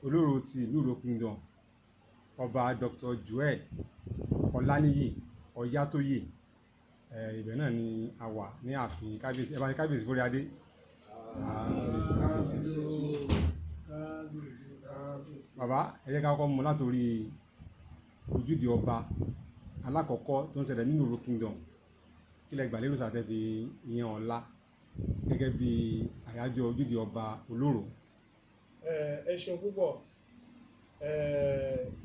olóró ti ìlú Ìró Kingdom, ọba Dr. Joel Ọláníyì Ọ̀yátóyè. Ibẹ̀ náà ni a wà ní ààfin kábíyèsí. Ẹ bá ní kábíyèsí forí adé. Bàbá, ẹ jẹ́ ká kọ́kọ́ mú látòrí ojúde ọba alákọ̀ọ́kọ́ tó ń ṣẹlẹ̀ nínú Ìró Kingdom. Kí lẹ gbà lérò sàtẹ́ fi ìyẹn ọ̀la gẹ́gẹ́ bí àyájọ́ ojúde ọba olóró? Ẹ ṣeun púpọ̀.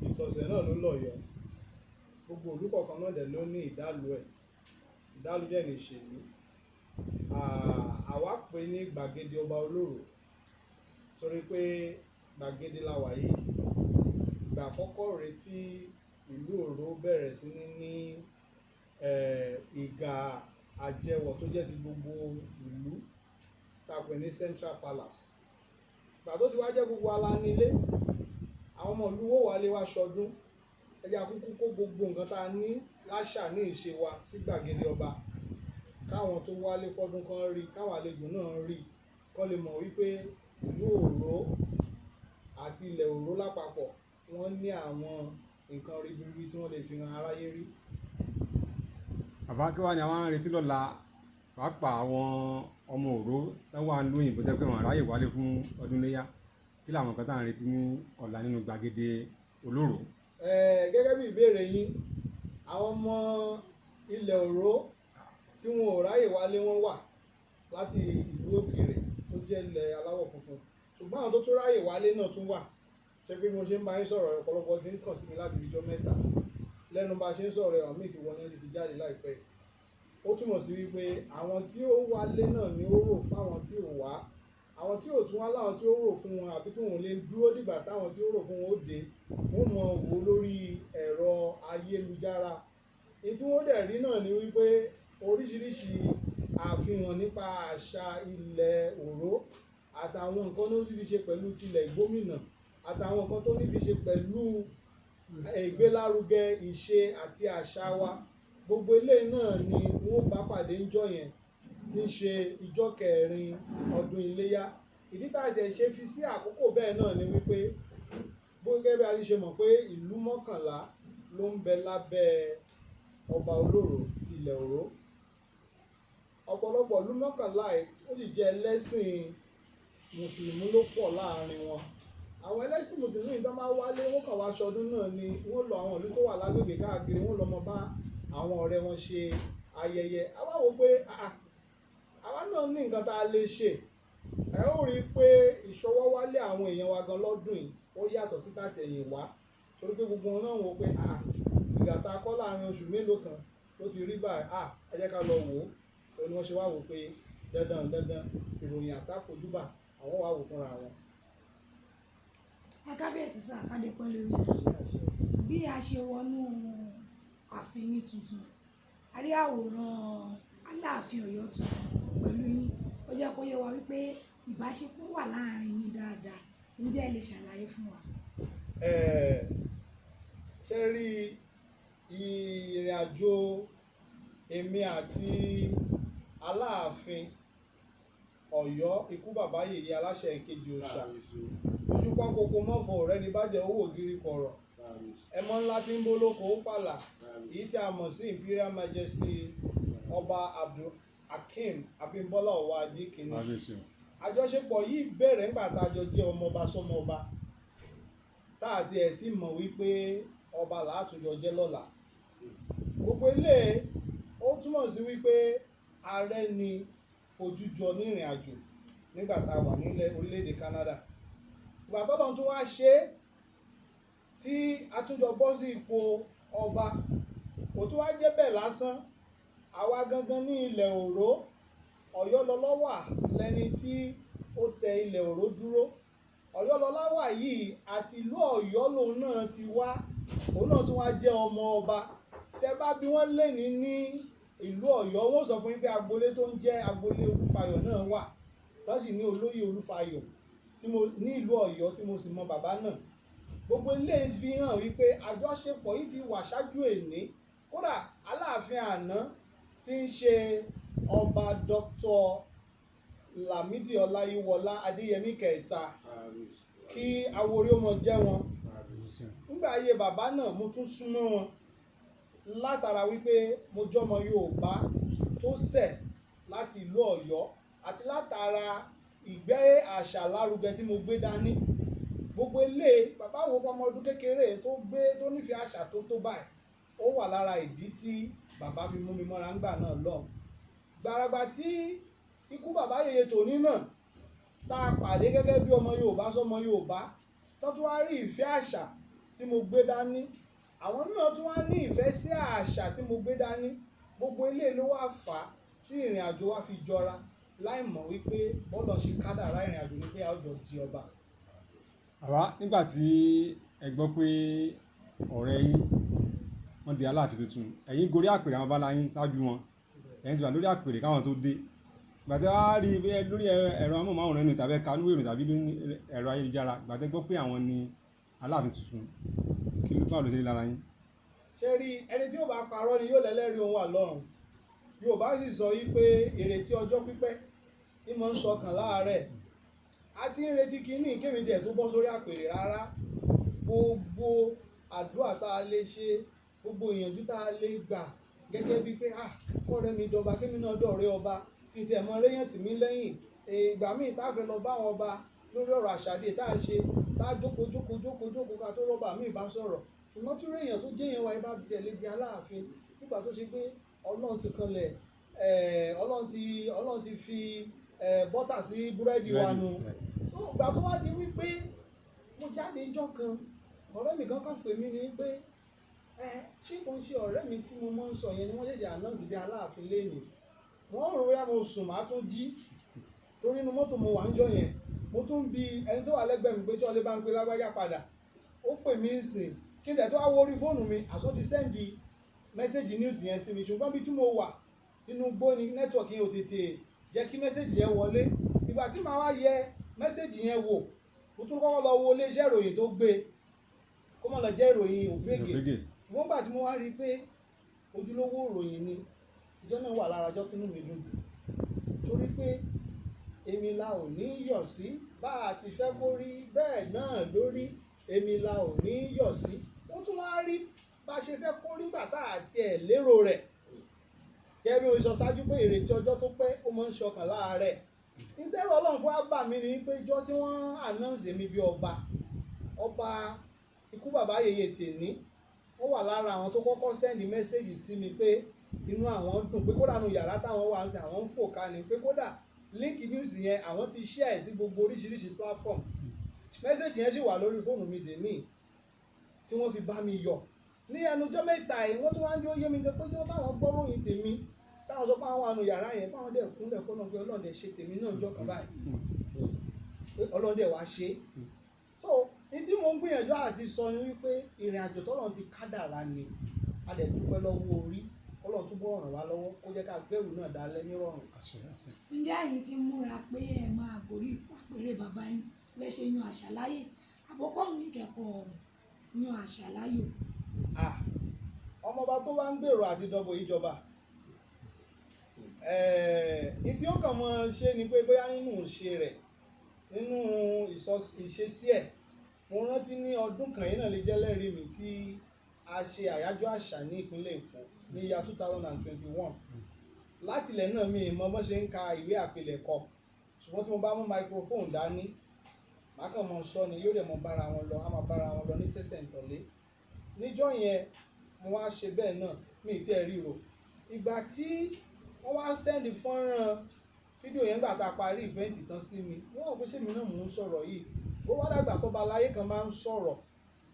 Ìtọ̀sẹ̀ náà ló lọ́yọ̀. Gbogbo ìlú kọ̀ọ̀kan náà dẹ̀ ló ní ìdálù ẹ̀. Ìdálù dẹ̀ ní ìṣèlú. Àwa pè ní gbàgede ọba olóró torí pé gbàgede la wà yìí. Ìgbà àkọ́kọ́ rèé tí ìlú Ìró bẹ̀rẹ̀ sí ní ìgà àjẹwọ̀ tó jẹ́ ti gbogbo ìlú tá a pè ní Central Palace. Ìgbà tó ti wá jẹ́ gbogbo ala nílé, àwọn ọmọ ìlú wó wálé wá ṣọdún. Ẹja kúkú kó gbogbo nǹkan tá a ní láṣà ní ìṣe wa sí gbàgede ọba, káwọn tó wálé fọ́dún kan rí, káwọn àlejò náà rí, kán lè mọ̀ wípé ìlú Ìró àti ilẹ̀ Ìró lápapọ̀ wọ́n ní àwọn nǹkan ribiribi tí wọ́n lè fi hàn aráyé rí. Bàbá, kí wá ni àwọn ń retí lọ́la pàápàá àwọn ọmọ Ìró tó wà ń lóyìnbó tẹ́ pé wọ́n ráyè wálé fún ọdún Iléyá? Kí làwọn nǹkan tá à ń retí ní ọ̀la nínú gbàgede olóró? Gẹ́gẹ́ bí ìbéèrè yín, àwọn ọmọ ilẹ̀ Ìró tí wọn ò ráyè wálé wọ́n wà láti ìlú òkèèrè tó jẹ́ ilẹ̀ aláwọ̀ funfun, ṣùgbọ́n àwọn tó tún ráyè wálé náà tún wà. Ṣé pé mo ṣe ń bá yín sọ̀rọ̀, ọ̀pọ̀lọpọ̀ ti ń kàn sí mi láti ibi ọjọ́ mẹ́ta. Lẹ́nu bá ṣe ń sọ̀rọ̀, àwọn míì ti wọlé ti jáde láìpẹ́. Ó túmọ̀ sí wípé àwọn tí ó wálé náà ni ó rò fún àwọn tí ò wá. Àwọn tí ò tún wá láwọn tí ó rò fún wọn, àbí tí wọn ò lè dúró dìgbà táwọn tí ó rò fún wọn ó dé, wọ́n mọ̀ wò lórí ẹ̀rọ ayélujára. Èyí tí wọ́n dẹ̀ rí náà ni wípé oríṣiríṣi àfihàn nípa àṣà ilẹ̀ Ìró àtàwọn nǹkan tó ní fi ṣe pẹ̀lú tilẹ̀ Ìgbómìnà àtàwọn nǹkan tó ní fi ṣe pẹ̀lú ìgbélárugẹ ìṣe àti àṣà wa. Gbogbo eléyìí náà ni wọ́n bá pàdé ńjọ́ yẹn tí ń ṣe ìjọ́ kẹrin ọdún Iléyá. Ìdí tá a tẹ̀ ṣe fi sí àkókò bẹ́ẹ̀ náà ni wípé gẹ́gẹ́ bí a ti ṣe mọ̀ pé ìlú 11 ló ń bẹ lábẹ́ ọba olóró ti ilẹ̀ Ìró. Ọ̀pọ̀lọpọ̀ ìlú 11 ó sì jẹ́ ẹlẹ́sìn mùsùlùmí ló pọ̀ láàrin wọn. Àwọn ẹlẹ́sìn mùsùlùmí tó máa wálé, wọ́n kàn wá ṣọdún náà ni wọ́n lọ àwọn ìlú tó wà lágbègbè káàkiri, wọ́n lọ mọ bá àwọn ọ̀rẹ́ wọn ṣe ayẹyẹ. Àwa wò pé àwa náà ní nǹkan tá a lè ṣe. Ẹ ó rí i pé ìṣọwọ́ wálé àwọn èèyàn wa gan lọ́dún yìí ó yàtọ̀ sí tàtẹ̀yìn wá, torí pé gbogbo wọn náà wò pé ìgbà tá a kọ́ láàrin oṣù mélòó kan ló ti rí báyìí, ẹ jẹ́ ká lọ wò ó. Ni wọ́n ṣe wá wò pé dandan ìròyìn àtàfojúbà àwọn wà wò fúnra wọn. Kábíyèsí sà, kádé pẹ́ lórí sà. Bí a ṣe wọnú ààfin yín tuntun, a rí àwòrán Aláàfin Ọ̀yọ́ tuntun pẹ̀lú yín. Ó jẹ́ kó yé wa wípé ìbáṣepọ̀ wà láàrin yín dáadáa. Ǹjẹ́ ẹ lè ṣàlàyé fún wa? Ṣé rí ìrìn àjò èmi àti Aláàfin Ọ̀yọ́ ikú bàbá yèyé aláṣẹ ìkejì òòṣà ṣùgbọ́n kòkó mọ́fọ̀ rẹ ní bàjẹ́ owó ògiri kọ̀rọ̀ ẹmọ ńlá tí ń bólókò ó pàlà èyí tí a mọ̀ sí Imperial Majesty ọba Abdul Hakeem Abímbọ́lá Ọ̀wá Adékìní. Àjọṣepọ̀ yìí bẹ̀rẹ̀ nígbà tá a jọ jẹ́ ọmọọba sọ́mọọba tá àti ẹ̀ tí mọ̀ wípé ọba làátúnjọ jẹ́ lọ́la. Gbogbo ilé ó túmọ̀ sí wípé ààrẹ ni fojú jọ ní ìrìn àjò nígbà tá a wà nílẹ̀ orílẹ̀-èdè Canada. Ìgbà tọ́lọ́run tún wá ṣe tí a tún jọ bọ́ sí ipò ọba, kò tún wá jẹ́ bẹ́ẹ̀ lásán. Àwa gangan ní ilẹ̀ Ìró, Ọ̀yọ́ lọ́lọ́wà lẹni tí ó tẹ ilẹ̀ Ìró dúró. Ọ̀yọ́ lọ́lọ́wà yìí àti ìlú Ọ̀yọ́ lòun náà ti wá, òun náà tún wá jẹ́ ọmọ ọba. Tẹ́ bá bí wọ́n lè ní ìlú Ọ̀yọ́, wọ́n sọ fún yín pé agboolé tó ń jẹ́ agboolé Olúfayọ̀ náà wà, tó sì ní olóyè Olúfayọ̀ tí mo ní ìlú Ọ̀yọ́ tí mo sì mọ bàbá náà. Gbogbo ilé fi hàn wípé àjọṣepọ̀ yìí ti wà ṣáájú èní. Kódà Aláàfin àná tí ń ṣe ọba Dr. Lámídì Ọláyíwọlá Adéyẹmí kẹta, kí aworí ó mọ jẹ́ wọn. Nígbà ayé bàbá náà mo tún súnmọ́ wọn látara wípé mo jọmọ Yorùbá tó ṣẹ̀ láti ìlú Ọ̀yọ́ àti látara ìgbé àṣà lárugẹ tí mo gbé dání. Gbogbo ilé bàbá wo ọmọ ọdún kékeré tó nífẹ̀ẹ́ àṣà tó báyìí, ó wà lára ìdí tí bàbá fi mú mi mọ́ra ńgbà náà lọ. Gbàràgbà tí ikú bàbá yèyé tòní náà tá a pàdé gẹ́gẹ́ bí ọmọ Yorùbá sọmọ Yorùbá tó tún wá rí ìfẹ́ àṣà tí mo gbé dání, àwọn náà tún wá ní ìfẹ́ sí àṣà tí mo gbé dání. Gbogbo ilé ló wá fà á tí ìrìn àjò wa fi jọra láì mọ̀ wípé bọ́lọ̀ ṣe kádàrá ìrìn àjò ní pé a ó jọ di ọba. Bàbá, nígbà tí ẹ gbọ́ pé ọ̀rẹ́ yín wọ́n di Aláàfin tuntun, ẹ̀yin gorí àpèrè àwọn bàbá yín ṣáájú wọn, ẹ̀yin ti wà lórí àpèrè káwọn tó dé. Gbàtẹ́ wá rí lórí ẹ̀rọ amóhùnmáwòrán nínú tàbí ẹ̀ka níwèé tàbí ẹ̀rọ ayélujára, gbàtẹ́ gbọ́ pé àwọn ni Aláàfin tuntun, kí ló báwo ló ṣe rí lára yín? Ṣé rí, ẹni tí ó bá parọ́ ni yóò lẹ́lẹ́rìí òun wà lọ́run. Yorùbá sì sọ wípé ìrètí ọjọ́ pípẹ́ ní mọ̀ ń sọkàn láàárẹ̀. A ti ń retí kíní kémi díẹ̀ tó bọ́ sórí àpèrè rárá. Gbogbo àdúrà tá a lè ṣe, gbogbo ìyànjú tá a lè gbà gẹ́gẹ́ bíi pé kọ́rẹ́ mi dọba kémi náà dọ̀rẹ́ ọba kí n tiẹ̀ mọ réyàn tì mí lẹ́yìn. Ìgbà míì tá a fẹ́ lọ bá wọn ọba lórí ọ̀rọ̀ àṣàdé tá a ṣe, tá a jókòó ká tó rọ́bà míì bá sọ̀rọ̀. Ṣùgbọ́n tí réyàn tó jẹ́yàn wa ibà tẹ̀lé di Aláàfin nígbà tó ṣe pé Ọlọ́run ti kanlẹ̀, Ọlọ́run ti fi bọ́tà sí búrẹ́dì wa nu. Ìgbà tó wá di wípé mo jáde ijọ́ kan, ọ̀rẹ́ mi kan pè mí ní pé ṣé kò ń ṣe ọ̀rẹ́ mi tí mo máa ń sọ yẹn ni wọ́n ṣẹ̀ṣẹ̀ announce bí Aláàfin lénìí. Wọ́n rò wípé mo sùn máa tún jí torí inú mọ́tò mo wà ń jọ yẹn. Mo tún bi ẹni tó wà lẹ́gbẹ̀ẹ́ mi pé tí ọlẹ́ bá ń pe lágbájá padà. Ó pè mí ń sìn kí n tẹ̀ tó wá wo orí fóònù mi àsọdí sẹ́ndì mẹ́sẹ̀gì news yẹn sí mi, ṣùgbọ́n bí tí mo wà nínú gbó ni nẹ́tíwọ̀kì yẹn ò tètè jẹ́ kí mẹ́sẹ̀gì yẹn wọlé. Ìgbà tí màá wá yẹ mẹ́sẹ̀gì yẹn wò, mo tún kọ́kọ́ lọ wo iléeṣẹ́ ìròyìn tó gbé kó mọ̀ lọ jẹ́ ìròyìn òfégè. Wọ́n gbà tí mo wá rí i pé ojúlówó ìròyìn ni, ìjọ náà wà lára ọjọ́ tínú mi dùn torí pé èmi la ò ní yọ̀ sí bá a ti fẹ́ kó rí bẹ́ẹ̀ náà lórí, èmi la ò ní yọ̀ sí. Ó tún wá rí bá a ṣe fẹ́ kó rí bàtà àti ẹ̀ lérò rẹ̀. Gẹ́gẹ́ bí mo sọ ṣáájú pé ìrètí ọjọ́ tó pẹ́ ó máa ń ṣọkàn láàárẹ̀. Nítorí Ọlọ́run fún àbá mi ni pé ìjọ tí wọ́n announce mi bí ọba ikú bàbá yèyé tèní, wọ́n wà lára àwọn tó kọ́kọ́ send message sí mi pé inú àwọn dùn pé kódà nínú yàrá táwọn wà ń sìn àwọn ń fò ká ni pé kódà link news yẹn àwọn ti share sí gbogbo oríṣiríṣi platform. Message yẹn sì wà lórí fóònù mi dèní tí wọ́n fi bá mi yọ̀. Ní ẹnujọ́ mẹ́ta yìí wọ́n tún wá ń jó yé mi pé jọ́ táwọn gbọ́ ròyìn tèmi táwọn sọ pé àwọn àánú yàrá yẹn báwọn dẹ̀ kúnlẹ̀ fọ́nà pé Ọlọ́run dẹ̀ ṣe tèmi náà jọ́ kan báyìí pé Ọlọ́run dẹ̀ wá ṣe. So ní tí mo ń gbìyànjú àti sọ ni wípé ìrìn àjò tọ́lọ́run ti kádàrá ni a dẹ̀ dúpẹ́ lọ́wọ́ orí, Ọlọ́run túbọ̀ ràn wá lọ́wọ́ kó jẹ́ ká gbẹ́rù náà dálẹ́ nírọ̀rùn. Ǹjẹ́ ẹ̀yin ti múra pé ẹ máa gorí àpèrè bàbá yín lẹ́ṣẹ̀ yan àṣà láyè àkọ́kọ́ mi kẹ́kọ̀ọ́ yan àṣà láyò? Ọmọọba tó bá ń gbèrò àti dọ́gbò ìjọba ìdí ó kàn mọ́ ṣe ni pé bóyá nínú ìṣe rẹ̀, nínú ìṣesí ẹ̀. Mo rántí ní ọdún kan yìí náà lè jẹ́ lẹ́rìí mi tí a ṣe àyájọ́ àṣà ní ìpínlẹ̀ Èkó ní year 2021. Láti ilẹ̀ náà mi mọ bó ṣe ń ka ìwé àpilẹ̀kọ, ṣùgbọ́n tí mo bá mú microphone dání màá kàn mọ sọ ni yóò dẹ̀ mọ bára wọn lọ, á máa bára wọn lọ ní sẹ̀sẹ̀ntọ̀lé. Níjọ́ yẹn mo wá ṣe bẹ́ẹ̀ náà mi ì tí ẹ ríro. Ìgbà tí wọ́n wá sẹ́ndì fọ́nrán fídíò yẹn gbà tá a parí ìfẹ́ǹtì tán sí mi, wọ́n rò pé sèmi náà mò ń sọ̀rọ̀ yìí. Ó wá dàgbà tó ba láyé kan máa ń sọ̀rọ̀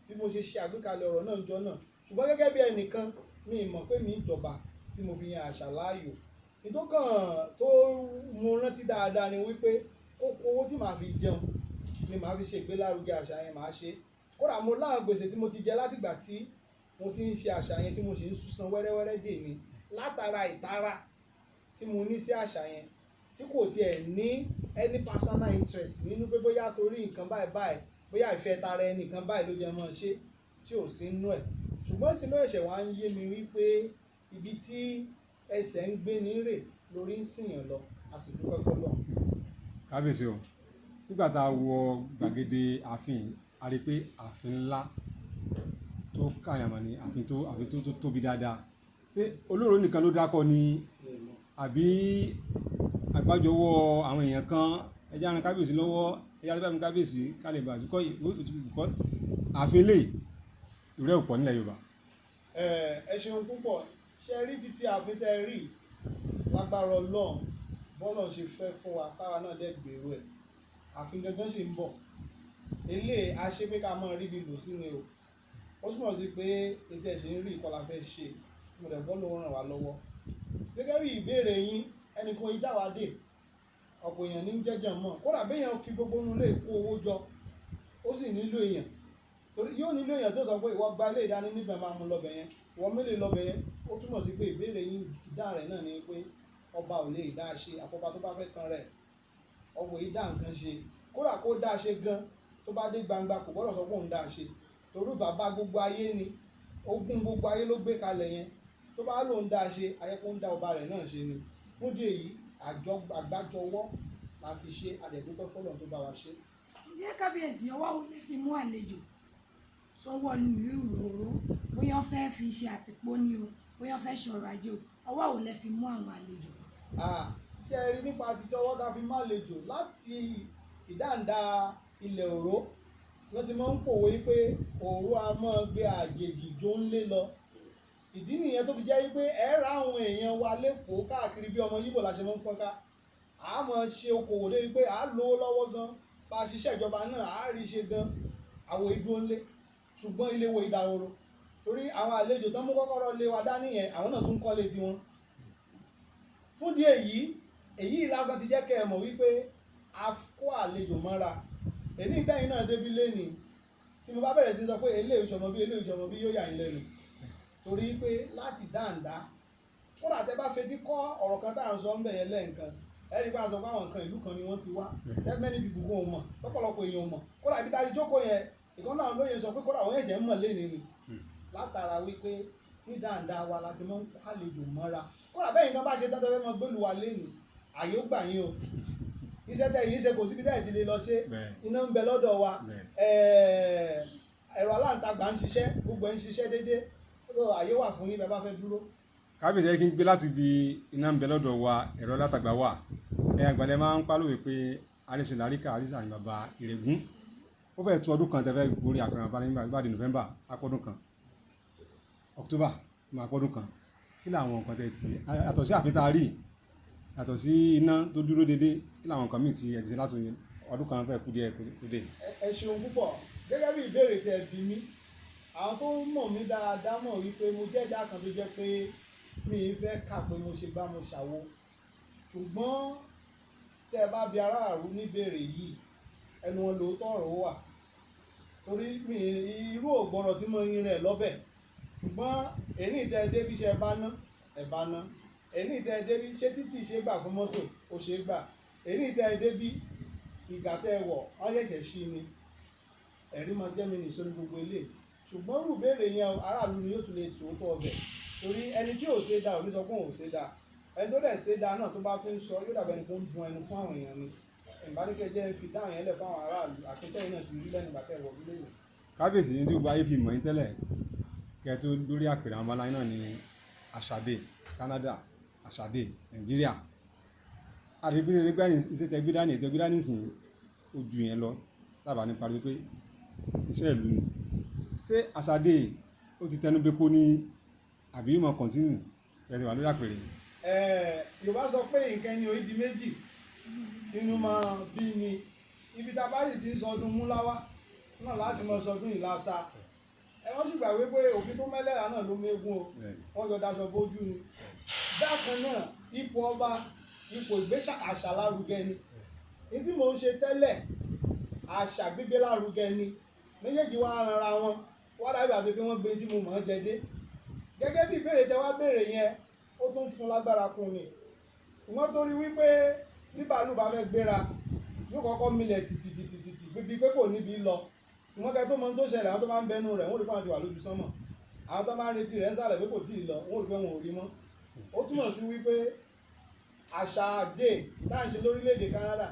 bí mo ṣe ṣe àgbékalẹ̀ ọ̀rọ̀ náà jọ náà. Ṣùgbọ́n gẹ́gẹ́ bí ẹnìkan mi ì mọ̀ pé mi ìjọba tí mo fi yan àṣà láàyò. Ìtókàn tó mo rántí dáadáa ni wípé kókó owó tí màá fi jẹun ni màá fi ṣe ìgbélárugẹ àṣà yẹn màá ṣe. Kódà mo láwọn gbèsè tí mo ti jẹ látìgbà tí mo ti ń ṣe àṣà yẹn tí mo sì ń san wẹ́rẹ́wẹ́rẹ́ dè mí látara ìtara tí mo ní sí àṣà yẹn tí kò tiẹ̀ ní any personal interest nínú pé bóyá torí nǹkan báyìí bóyá ìfẹ́ tara ẹni nǹkan báyìí ló jẹ́ mọ́ ṣe tí ò sí nínú ẹ̀. Ṣùgbọ́n sínú ẹ̀ṣẹ̀ wá ń yé mi wípé ibi tí ẹsẹ̀ ń gbé ní rè lórí ń sìyàn lọ, a sì dúpẹ́ fọ́lọ́run. Kábíyèsí o, nígbà tá a wọ gbàgede ààfin a rí i pé ààfin ńlá tó kàyàmọ̀ ni ààfin tó tóbi dáadáa ṣé olóró nìkan ló dákọ ni àbí àgbájọwọ́ àwọn èèyàn kan ẹjẹ́ àrùn kábíyèsí lọ́wọ́ ẹjẹ́ àti báyìí kábíyèsí kálíbà àtúkọ́ ààfin lè ìrẹ́ òpọ̀ nílẹ̀ Yorùbá. Ẹ ṣeun púpọ̀, ṣe rí títí ààfin tẹ́ rí lágbára Ọlọ́run bọ́lọ̀ ṣe fẹ́ fún wa táwa náà dẹ̀ gbèrú ẹ̀ ààfin gangan ṣe ń bọ̀ eléyìí a ṣe pé ká mọ̀ rí bí lò sí ni o ó túmọ̀ sí pé ètò ẹ̀ ṣe ń rí ìkọlà fẹ́ ṣe mo dẹ̀ bọ́ lóun ràn wá lọ́wọ́ gẹ́gẹ́ bí ìbéèrè yín ẹnìkan ìjà wa dé ọ̀pọ̀ èèyàn ní jẹ́jẹ́ mọ̀ kódà béèyàn fi gbogbo inú lè kó owó jọ ó sì nílò èèyàn torí yóò nílò èèyàn tó sọ pé ìwọ gba ilé ìdání níbẹ̀ máa mú lọ́bẹ̀ yẹn ìwọ mélòó lọ́bẹ̀ yẹn ó túmọ̀ sí pé ìbéèrè yín ìdá rẹ̀ náà ni pé ọba ò lè dá ṣe àfọba tó bá fẹ́ tan rẹ̀ ọmọ yìí dá nǹkan ṣe kódà kó dá ṣe gan tó bá dé gbangba kò gbọ́dọ̀ sọ pé òun dá ṣe torí bàbá gbogbo ayé ni ogún gbogbo ayé ló gbé kalẹ̀ yẹn tó bá lóun dá ṣe ayé kó ń dá ọba rẹ̀ náà ṣe ni fún díẹ̀ yìí àgbájọwọ́ la fi ṣe àdẹ̀dúpẹ́ fọlọ́n tó bá wa ṣe. ǹjẹ́ kábíyèsí ọwọ́ wo lè fi mú àlejò sọ́wọ́ nílùú Ìròró bóyá wọ́n fẹ́ fi ṣe àtìpó ni o bóyá wọ́n fẹ́ ṣọ̀rọ̀ ajé o ọwọ́ wo lè fi mú àwọn àlejò. ṣe rí nípa títí ọwọ́ ká fi má àlejò láti ìdáǹdá ilẹ̀ Òró wọ́n ti máa ń pòwe pé Òró a máa gbé àjèjì jó ń lé lọ ìdí nìyẹn tó fi jẹ́ pé ẹ ra àwọn èèyàn wa lẹ́kọ̀ọ́ káàkiri bí ọmọ Yíbò la ṣe máa ń fọ́nká a máa ṣe okòwò lé pé a lówó lọ́wọ́ gan bá a ṣiṣẹ́ ìjọba náà a rí ṣe gan àwọ̀ ìdúró ńlé ṣùgbọ́n ilé wo ìdáwòrò torí àwọn àlejò tó ń mú kọ́kọ́rọ́ lé wa dání yẹn àwọn náà tún kọ́lé tiwọn fún díẹ̀ èyí lásán ti jẹ́ kẹ́ ẹ mọ̀ wípé a kó àlejò mọ́ra èyí ìtẹ́yìn náà débi lẹ́nìí tí mo bá bẹ̀rẹ̀ sí sọ pé eléyìí ìṣọ̀mọ̀ bí yóò yà yín lẹ́nu torí pé láti dáǹdá kódà tẹ́ bá fetí kọ́ ọ̀rọ̀ kan tá à ń sọ ń bẹ̀ yẹn lẹ́ǹkan ẹ̀rí bá ń sọ pé àwọn nǹkan ìlú kan ni wọ́n ti wá that many people kò mọ̀ tọ́pọ̀lọpọ̀ èèyàn mọ̀ kódà ibi tá a ti jókòó yẹn ìkan náà lóye sọ pé kódà àwọn ẹ̀jẹ̀ ń mọ̀ lẹ́ni ni látara wípé ní dáǹdá wa láti mọ́ àlejò mọ́ra kódà bẹ́ẹ̀ nǹkan bá ṣe tẹ́tẹ́ fẹ́ mọ́ gbẹ́lú wa lẹ́nu àyè ó gbà yín o iṣẹ́ tẹ́ yìí ṣe kò síbi tẹ́ ẹ̀ ti lè lọ ṣe iná ń bẹ lọ́dọ̀ wa ẹ̀rọ aláǹtagbà ń ṣiṣẹ́ gbogbo ẹ̀ ń ṣiṣẹ́ déédéé àyè wà fún yín bẹ́ẹ̀ bá fẹ́ dúró. kábíyèsí ẹ kí n gbé láti bi iná ń bẹ lọ́dọ̀ wa ẹ̀rọ alátagbà wà àgbàlẹ̀ máa ń pálówe pé àríṣe làríkà àríṣà ní bàbá ìrègùn ó fẹ́ tó ọdún kan tẹ́fẹ́ gorí àpẹẹrẹ bá nígbà di November apọ́dún kan October máa pọ́dún kan kí làwọn nǹkan tẹ́ ti yàtọ̀ sí àfitá rí yàtọ̀ sí iná tó dúró dédé kí làwọn nǹkan míì ti ẹ̀ ti ṣe láti ọdún kan fẹ́ kú díẹ̀ kú dé. ẹ ṣeun púpọ̀ gẹ́gẹ́ bí ìbéèrè tẹ́ bí mi àwọn tó mọ̀ mí dáadáa mọ̀ wípé mo jẹ́ ẹ̀dá kan tó jẹ́ pé mi ì fẹ́ kà pé mo ṣe gbá mo ṣàwo ṣùgbọ́n tẹ́ ẹ bá bi aráàlú níbèrè yìí ẹnu wọn lòótọ́ ọ̀rọ̀ wà torí mi irú ògbọ́rọ̀ tí mo yin rẹ̀ lọ́bẹ̀ ṣùgbọ́n èyí tẹ́ ẹ débi ṣe bá ná ẹ̀ bá ná èyí tẹ́ ẹ débi ṣé títì ṣe gbà fún mọ́tò ó ṣe gbà èyí tẹ́ ẹ débi ìgbà tẹ́ ẹ wọ̀ wọ́n ṣẹ̀ṣẹ̀ ṣí ni ẹ̀rí máa jẹ́ mi nìṣó ní gbogbo ilé ṣùgbọ́n rú béèrè yẹn aráàlú ni yóò tún lè sòótọ́ ọbẹ̀ torí ẹni tí ò ṣe dáa ò ní sọ pé òun ò ṣe dáa ẹni tó dẹ̀ ṣe dáa náà tó bá ti ń sọ yóò dàbẹ̀ ni kó ń dun ẹnu fún àwọn èèyàn ni ìbánikẹ́jẹ́ fi dáhùn yẹn lẹ̀ fún àwọn aráàlú àtúntẹ́yìn náà ti rí lẹ́nu bàtẹ́ ìwọ̀ bí lẹ́yìn. kábíyèsí ní tí gbogbo ayé fi mọ̀ yín tẹ́lẹ̀ kẹ́ tó lórí àpèrè àwọn ọmọláyé náà ní àṣàdé Canada àṣàdé Nàìjíríà àdébí iṣẹ́ tẹgbídání sìn ojú yẹn lọ lábàá nípa pé iṣẹ́ ìlú ni ṣé àṣàdé ó ti tẹnu bẹ́pọ̀ ní àbí yóò máa kọ̀ntínú ẹ̀sìn wà lórí àpèrè. Yorùbá sọ pé nǹkan ẹni orí di méjì nínú máa bí ni ibi tá a bá sì ti ń sọdún múláwá náà láti mọ sọdún ìlàsà wọ́n sì gbàgbé pé òfin tó mẹ́lẹ́ra náà ló mẹ́gún o wọ́n jọ daṣọ bójú ni bákan náà ipò ọba ipò ìgbé àṣà lárugẹ ni ní tí mò ń ṣe tẹ́lẹ̀ àṣà gbígbé lárugẹ ni méjèèjì wá ranra wọn wọ́n dábìí àti pé wọ́n gbé tí mo mọ̀ ọ́n jẹ dé gẹ́gẹ́ bí ìbéèrè tẹ wá béèrè yẹn ó tún fún lágbára kún ni ṣùgbọ́n torí wípé tí bàálù bá fẹ́ gbéra yóò kọ́kọ́ milẹ̀ tìtìtìtìtì bíbí pé kò níbi lọ ìwọ́n kẹ́ tó mọ tó ṣẹlẹ̀ àwọn tó bá ń bẹnu rẹ̀ wọ́n rí pé àwọn ti wà lójú sánmọ̀ àwọn tó bá ń retí rẹ̀ ń sàlẹ̀ pé kò tíì lọ wọ́n rí pé wọn ò rí mọ́ ó túmọ̀ sí wípé àṣà dé tá à ń ṣe lórílẹ̀‐èdè Canada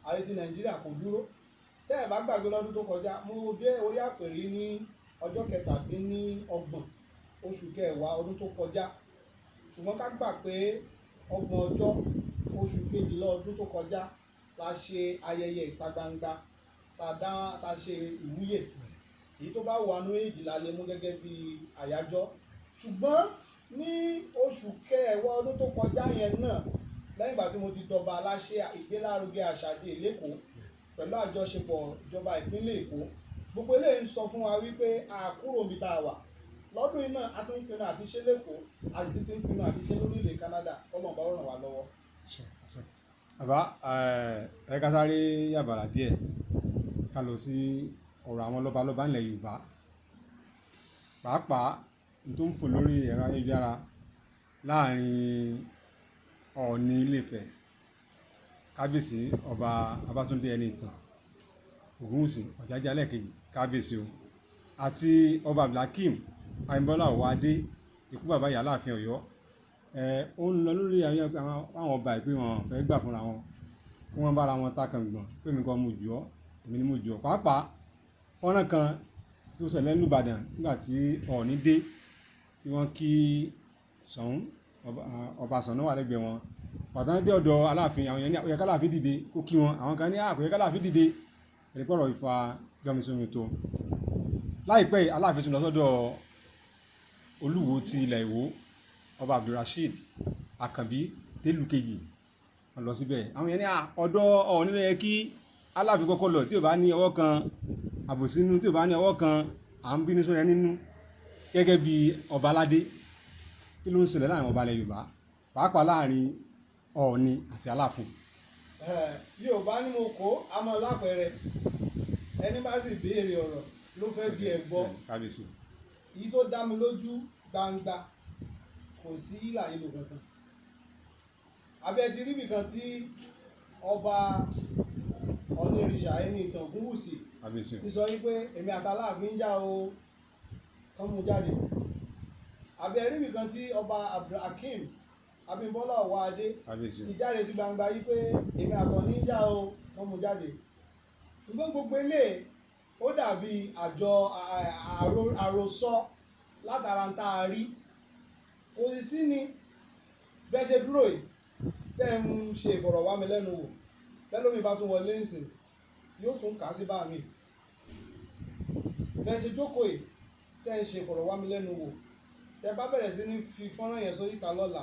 ààrẹ ti Nàìjíríà kò dúró. Tẹ́ ẹ̀ bá gbàgbé lọ́dún tó kọjá mo dé orí àpèrè ní ọjọ́ 27 oṣù kẹwàá ọdún tó kọjá, ṣùgbọ́n ká gbà pé 30 ọjọ́ oṣù kejìlá ọdún tó kọjá la ṣe ayẹyẹ ìta gbangba ta ṣe ìwúyè. Èyí tó bá wà nú èjì la lè mú gẹ́gẹ́ bí àyájọ́. Ṣùgbọ́n ní oṣù kẹwàá ọdún tó kọjá yẹn náà, lẹ́yìn ìgbà tí mo ti dọba aláṣẹ ìgbélárugẹ àṣà dé l'Ékòó pẹ̀lú àjọṣepọ̀ ìjọba ìpínlẹ̀ Èkó, gbogbo eléyìí ń sọ fún wa wípé àkúrò níbi tá a wà lọ́dún yìí náà a ti ń pinnu àti ṣe l'Ékòó, a sì ti ń pinnu àti ṣe lórílẹ̀ Canada. Ọlọ́run bá ràn wá lọ́wọ́. bàbá ẹ ká sáré yàbàrà díẹ̀ ká lọ sí ọ̀rọ̀ àwọn lọ́balọ́ba ńlẹ̀ Yorùbá, pàápàá tó ń fò lórí ẹ̀rọ ayélujára láàrin Ọọ̀ni Ilé-Ifẹ̀, kábíyèsí ọba Babátúndé Ẹniìtàn Ògúnwùsì Ọ̀jájá lẹ́ẹ̀kejì kábíyèsí o, àti ọba Abdulhakeem Abímbọ́lá Ọwọ́adé ikú bàbá ìyá Aláàfin Ọ̀yọ́. Ó ń lọ lórí àwọn ọba ìpín wọn fẹ́ gbà fúnra wọn kí wọ́n bára wọn takàngbọ̀n pé mi kan mo jù ọ́ èmi ni mo jù ọ́. Pàápàá fọ́nrán kan tí ó ṣẹlẹ̀ l'Íbàdàn nígbà tí Ọọ̀ni dé tí wọ́n kí Ṣọ̀ún ọba Ṣọ̀ún wà lẹ́gbẹ̀ẹ́ wọn, pàtàkì dé ọ̀dọ̀ Aláàfin àwọn yẹn ní ó yẹ k'Aláàfin dìde kó kí wọn, àwọn kan ní kò yẹ k'Aláàfin dìde. ẹni pọ̀rọ̀ ìfà gbọ́nmisómi tó. Láìpẹ́ yìí Aláàfin tún lọ sọ́dọ̀ Olúwo ti ilẹ̀ Ìwó ọba Abdulrasheed Àkànbí tẹ́lù kejì, wọ́n lọ síbẹ̀. àwọn yẹn ní ọ̀dọ̀ Ọọ̀ni ló yẹ kí Aláàfin kọ́kọ́ lọ tí ò bá ní ọwọ́ kan àbòsínú, tí ò bá ní ọwọ́ kan à ń bínú sóyẹ nínú gẹ́gẹ́ bí ọba aládé. Kí ló ń ṣẹlẹ̀ láàrin ọba ilẹ̀ Yorùbá pàápàá láàrin Ọọ̀ni àti Aláàfin? Yorùbá ní mo kó àmọ́ lápẹẹrẹ ẹni bá sì béèrè ọ̀rọ̀ ló fẹ́ bí ẹ gbọ́. kábíyèsí. Èyí tó dá mi lójú gbangba kò sí ìlà ìlú kankan. Abẹ́ ti rí ibìkan tí ọba Ọ̀nìrìṣà Ẹniìtàn Ògúnwùsì ti sọ wípé èmi àtàláàfin jà o, kán mú jáde. Abẹ́ rí ibìkan tí ọba Abdulhakeem Abímbọ́lá Ọwọ́adé ti jáde sí gbangba yí pé èmi àtọ̀ní jà o, kán mú jáde. Ṣùgbọ́n gbogbo ilé ó dàbí àròsọ látara ń tá a rí. Kò sí ni bẹ́ẹ̀ ṣe dúró yìí tẹ́ ń ṣe ìfọ̀rọ̀wámilẹ́nuwò, lẹ́lómi bá tún wọlé ńsìn yóò tún kà á sí bá mi. Bẹ́ẹ̀ ṣe jókòó yìí tẹ́ ń ṣe ìfọ̀rọ̀wámilẹ́nuwò, tẹ́ bá bẹ̀rẹ̀ sí ní fi fọ́nrán yẹn sórí ìta lọ́la,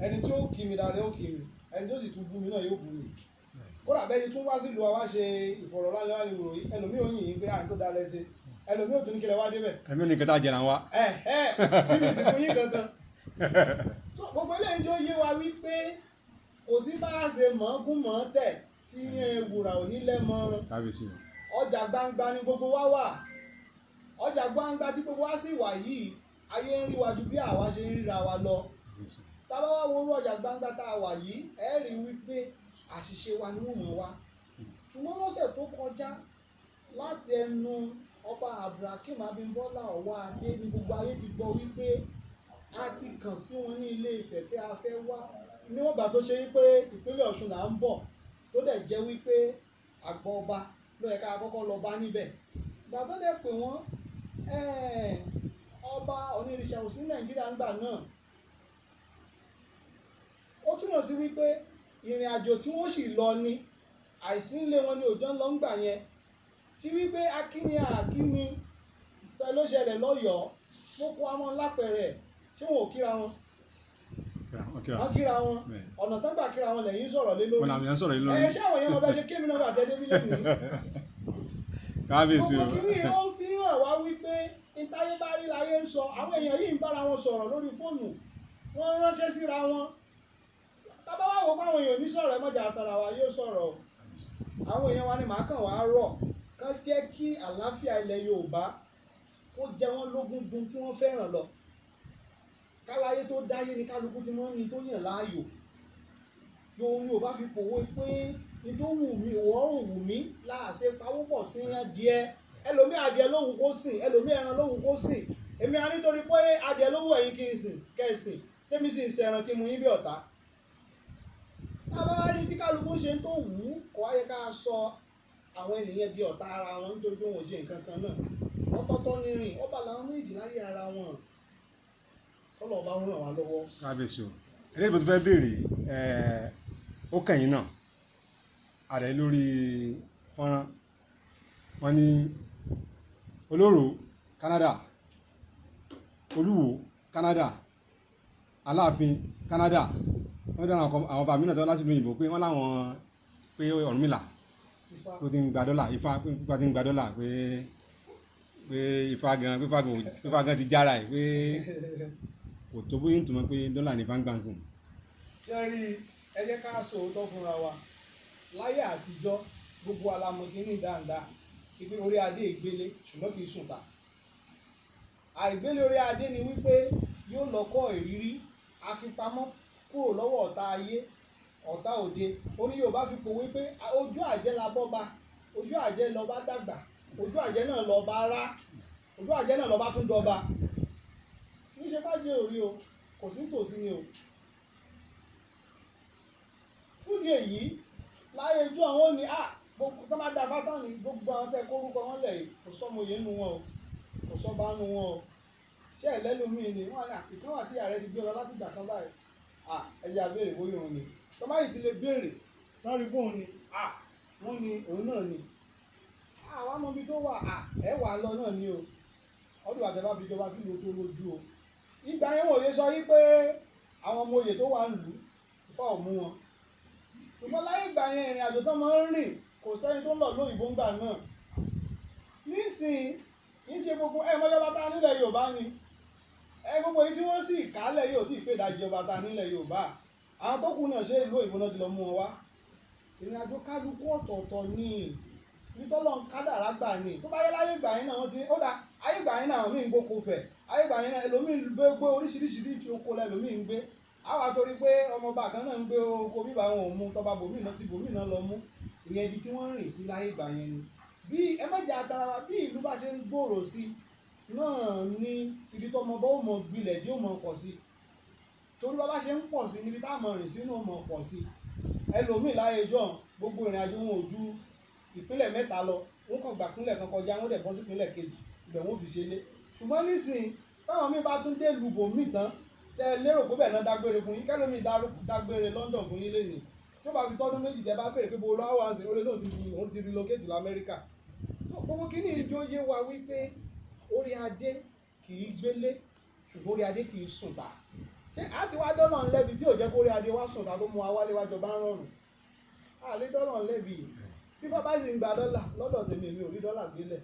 ẹni tí ó kí mi dáadáa ó kí mi, ẹni tí ó sì tún bú mi náà yóò bú mi. Kódà bẹ́ẹ̀ ṣe tún wá sílùú wa wá ṣe ìfọ̀rọ̀wámilẹ́nuwò yìí, ẹlòmíì ò yìn yín pé à ń tó dá lẹ́sẹ̀, ẹlòmíì ò tún ní kílẹ̀ wá débẹ̀. ẹ̀mí ò ní kẹta jẹ̀ràn wa. bí mi sì fún yín kankan. Gbogbo eléyìí ló yé wa wípé kò sí bá a ṣe mọ̀ọ́gún mọ̀ọ́ tẹ̀ tí wùrà ò ní lẹ́mọ. kábíyèsí. Ọjà gbangba ni gbogbo wa wà. Ọjà gbangba tí gbogbo wa sì wà yìí, ayé ń rí wa ju bí àwa ṣe ń ríra wa lọ. Tá bá wá wo orú ọjà gbangba tá a wà yìí, ẹ rí wípé àṣìṣe wa ni wọ́n mọ̀ wá. Ṣùgbọ́n lọ́sẹ̀ tó kọjá láti ẹnu ọba Abdulhakeem Abímbọ́lá Ọwọ́adé ni gbogbo ayé ti gbọ́ wípé a ti kàn sí wọn ní Ilé-Ifẹ̀ pé a fẹ́ wá níwọ̀n gbà tó ṣe wípé ìpínlẹ̀ Ọ̀ṣun là ń bọ̀, tó dẹ̀ jẹ́ wípé àgbọ̀ ọba ló yẹ ká kọ́kọ́ lọ bá níbẹ̀. Ìgbà tó dẹ̀ pé wọ́n ọba Ọ̀nìrìṣà ò sí Nàìjíríà ńgbà náà. Ó túmọ̀ sí wípé ìrìn àjò tí wọ́n sì lọ ní àìsí ńlé wọn ní òjò ń lọ ńgbà yẹn, tí wípé akíni àkíni tẹ ló ṣẹlẹ̀ lọ́yọ̀ọ́ mo kó amọ̀ lápẹ̀rẹ̀ ṣé wọn ò kíra wọn? wọ́n kíra wọn, ọ̀nà tó gbà kíra wọn lẹ́yìn sọ̀rọ̀ lé lórí. Ṣé àwọn èèyàn ọba ṣe kémi náà bàtẹ́ débi lónìí? kábíyèsí o. gbogbo kìíní ó ń fi hàn wá wípé ìtayé bá rí láyé ń sọ. Àwọn èèyàn yìí ń bára wọn sọ̀rọ̀ lórí fóònù, wọ́n ń ránṣẹ́ síra wọn. Tábà wá wò pé àwọn èèyàn ní sọ̀rọ̀ ẹ mọ̀jà àtàrà wa yóò sọ̀rọ̀. Àwọn èèyàn wa ni màá kàn wá rọ̀ kán jẹ́ kí àlàáfíà ilẹ̀ Yorùbá kó jẹ wọ́n lógún ju tí wọ́n fẹ́ràn lọ. Káláyé tó dáyé ni kálukú ti mọ́ ní tó yàn láàyò. Yorùbá fi pòwe pé ní tó wù mí ìwọ ò wù mí láàṣẹ pawọ́pọ̀ sí adìẹ. Ẹlòmí adìẹ ló wù kó sìn, ẹlòmí ẹran ló wù kó sìn. Èmi á nítorí pé adìẹ ló wù ẹ̀yin kí n sìn kẹ́sìn, tèmi sì ń ṣẹran kí n mú yín bí ọ̀tá. tábà rí tí kálukú ṣe tó wù ú kò wáyé ká sọ àwọn ènìyàn di ọ̀tá ara wọn nítorí pé wọn ò ṣe nǹkan kan náà ọ̀tọ̀ọ̀tọ̀ ní rìn ọba làwọn méjì láyé ara wọn kọ́lọ̀ ọba ràn wá lọ́wọ́. kábíyèsí o ẹni tó fẹ́ béèrè ó kẹ̀yìn náà ààrẹ lórí fọ́nrán wọn ní olóró Canada olúwo Canada aláàfin Canada wọ́n dáná àwọn ọba mìíràn tó láti lu òyìnbó pé wọ́n láwọn pé Ọ̀rúnmìlà tó ti ń gba dọ́là Ifá ti ń gba dọ́là pé Ifá gan ti jára ẹ̀ pé kò tó bóyá ń túmọ̀ pé dọ́là ní fangbansin. ṣé rí ẹ jẹ́ ká sọ òótọ́ fúnra wa láyé àtijọ́ gbogbo alamọ̀kínní dáadáa ìpín orí adé ìgbélé ṣùgbọ́n kì í sùn ta àìgbélé orí adé ni wípé yóò lọ kọ́ ìrírí àfipamọ́ kúrò lọ́wọ́ ọ̀tá ayé ọ̀tá òde oní Yorùbá fi pòwe pé ojú àjẹ́ la bọ́ba ojú àjẹ́ lọ bá dàgbà ojú àjẹ́ náà lọ bá rá ojú àjẹ́ náà lọ bá tún dọba kì í ṣe fájẹ́ òrí o kò sí tòsí ni o fún ìdí èyí láyé ojú àwọn òní gbogbo tó máa da fátán ní gbogbo àwọn tẹ kórúkọ wọn lẹ̀ kò sọmọye nu wọn o kò sọba nu wọn o ṣé ẹlẹ́lòmíì ni wọ́n á ìkan wà tí ààrẹ ti gbé lọ láti ìgbà kan báyìí ẹ̀yà béèrè bóyá òun ni tọ́máyì ti lè béèrè wọ́n rí bóun ni wọ́n ní òun náà ni àwọn ọmọbi tó wà ẹ̀ wà lọ náà ni o ọdún àtẹ̀bá fi jọba kí ló tó lójú o ìgbà yẹn wòye sọ yí pé àwọn ọmọ oyè tó wà ń lù Ifá ò mú wọn ṣùgbọ́n láyé ìgbà yẹn ìrìn àjò tó máa ń rìn kò sẹ́ni tó ń lọ lóyìnbó ńgbà náà nísìnyí kì í ṣe gbogbo mọ́jọba ta nílẹ̀ Yorùbá ni gbogbo yìí tí wọ́n sì kálẹ̀ yóò tí ì pé ìdajì ọba ta nílẹ̀ Yorùbá àwọn tó kù náà ṣe ìlú òyìnbó náà ti lọ mú wọn wá ìrìn àjò kálukú ọ̀tọ̀ọ̀tọ̀ ni ibi tọ́lọ̀ ń kádàrá gbà ni tó bá yẹ láyé ìgbà yẹn náà wọ́n ti ó dà ayé ìgbà yẹn náà àwọn míì ń gbóko fẹ̀ ayé ìgbà yẹn náà ẹlòmíì gbé oríṣiríṣi tí oko lẹ́lòmíì ń gbé àwa torí pé ọmọọba kan náà ń gbé oko bíbá wọn ò mú tọba bòmíì náà ti bòmíì náà lọ mú ìyẹn ibi tí wọ́n ń rìn sí láyé ìgbà yẹn ni bí ẹ má jà tara wa bí ìlú bá ṣe ń gbòòrò sí náà ni ibi tó ọmọọba ó mọ gbilẹ̀ bí ó mọ pọ̀ sí torí bá ṣe ń pọ̀ sí níbi táwọn rìn sínú ó mọ pọ̀ sí ẹlòmíì láyé jọ gbogbo ìrìn àjò wọn ò ju ìpínlẹ̀ mẹ́ta lọ wọn kàn gbà pínlẹ̀ kan kọjá wọn dẹ̀ bọ́ sí ìpínlẹ̀ kejì ibẹ̀ wọn fi ṣe lé ṣùgbọ́n nísìnyí báwọn míì bá tún dé lùbò míì tán tẹ lérò pé bẹ́ẹ̀ náà dágbére fún yín kẹ́lómi dágbére London fún yín lẹ́yìn tó bá fi tọ́dún méjì tẹ bá bèrè pé bó lọ́wọ́ àṣẹ orí náà òun ti relocate lọ Amẹ́ríkà gbogbo kí ni ìjọ yé wa wípé orí adé kì í gbélé ṣùgbọ́n orí adé kì í sùn ta ṣé a ti wá dọ́nà ńlẹ́bi tí ò jẹ́ kó orí adé wá sùn ta tó mú wa wálé wájọ bá ń rọrùn a lè dọ́nà ńlẹ́bi bí bàbá sì ń gba dọ́là lọ́dọ̀ tèmi mi ò rí dọ́là gbélẹ̀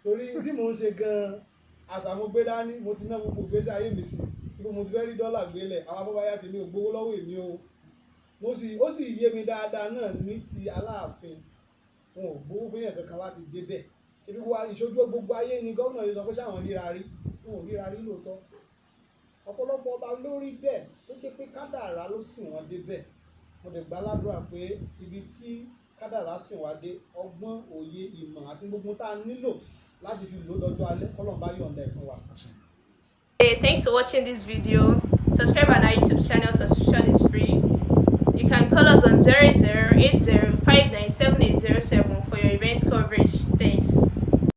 torí tí mò ń ṣe gan-an àṣà mo gbé dání mo ti ná gbogbo gbèsè ayé mi sí ibo mo ti fẹ́ rí dọ́là gbélẹ̀ àwọn afọ́báyá tèmi ò gbowó lọ́wọ́ èmi o ó sì yé mi dáadáa náà ní ti Aláàfin wọn ò gbowó fún yẹn kankan láti débẹ̀ ṣe bí wàá ìṣojú gbogbo ayé ni gómìnà yìí sọ pé sáwọn ríra rí wọn ò ríra rí lóòótọ́ ọ̀pọ̀lọpọ̀ ọba lórí bẹ́ẹ̀ tó jẹ́ pé kádàrá ló sìn wọ́n débẹ̀ mo dẹ̀ gbàládùra pé ibi tí kádàrá sìn wá dé ọgbọ́n òye ìmọ̀ àti gbogbo tá a nílò láti fi lò lọ́jọ́ alẹ́ kọ́lọ́n bá yọ̀ǹda ẹ̀ fún wa. Hey, thanks for watching this video. Subscribe on our YouTube channel. Subscription is free. You can call us on 0080597807 for your event coverage. Thanks.